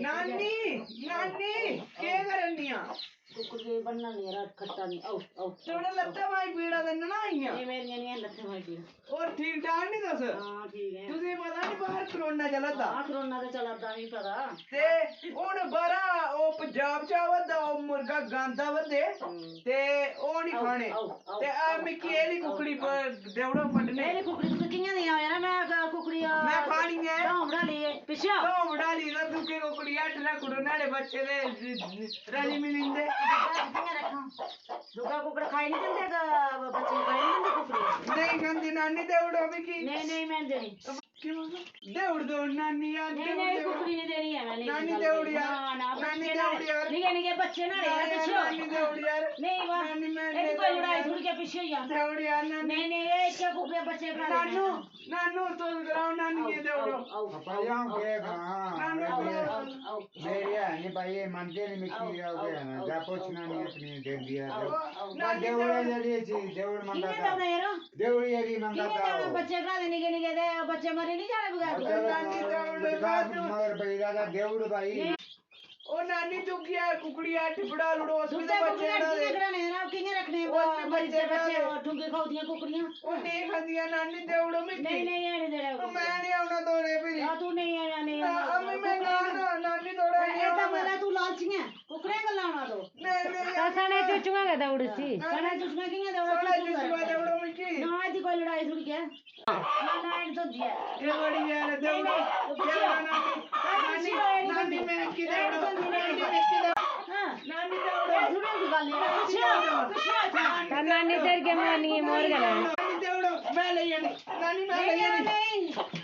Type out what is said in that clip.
नानी नानी के करनिया कुकुर बनना नहीं रहा खट्टा नहीं आओ आओ थोड़ा लत्ता भाई पीड़ा देना ना आईया ये मेरी नहीं लत्ते भाई पीड़ा और ठीक ठाक नहीं दस हां ठीक है तुझे पता नहीं बाहर कोरोना चला था हां कोरोना तो चला था नहीं पता ते हुन बड़ा ओ पंजाब च आवदा ओ मुर्गा गांदा वदे ते ओ नहीं खाने ते आ मिकी एली कुकड़ी देवड़ो पटने मेरी कुकड़ी तो कियां नहीं आया ना मैं कुकड़ी मैं खानी है ढोमड़ा लिए पिछा ढोमड़ा ली ना तू के कुकड़ी हट ना कुड़ो नाले बच्चे दे रली मिलिंदे दुका कुकड़ा खाई नहीं देंगे बच्चे खाई नहीं देंगे कुकड़ी नहीं गंदी नानी देवड़ो मिकी नहीं मैं देनी देवड़ दो नानी यार नहीं कुकड़ी नहीं देनी है मैंने नानी देवड़ यार ना नानी देवड़ यार निके बच्चे ना रे पीछे नानी देवड़ यार नहीं वाह नानी मैं एक कोई लड़ाई थोड़ी के पीछे ही देवड़ यार नानी नहीं ये क्या कुकड़े बच्चे खा नानू नानू तो कराओ नानी ये देवड़ो पापा के हां मेरी है नहीं भाई ये मनते नहीं मिट्टी हो गया ना जा पूछना नहीं अपनी दे दिया ना देवड़ जड़ी चीज देवड़ मंगा था देवड़ यही मंगा था बच्चे खा निके दे बच्चे मरे नहीं जाने बगैर मगर पैदा था देवड़ भाई ओ नानी तू क्या कुकड़ी आ टिपड़ा लड़ो उसमें बच्चे कराने ना किने रखने बच्चे ठुंगे खाउदियां कुकड़ियां ओ नहीं खादियां नानी देवड़ो में नहीं ये नहीं दे रहा मैं नहीं आउना तोड़े फिर तू नहीं आया नहीं अम्मी मैं ना नानी तोड़ा नहीं ऐसा मला तू लालची है कुकड़े का लाना दो नहीं सने चुचुआ के दौड़सी सने चुचुआ किने थोड़ा चुचुआ देवड़ो में की ना आज कोई लड़ाई थोड़ी क्या ना तो दिया ये बड़ी यार देवड़ो नानी मैं की देवड़ो नानी देवड़ो थोड़ी की गल है नानी तेरे के मानी मोर गला नानी देवड़ो मैं ले जानी नानी मैं ले जानी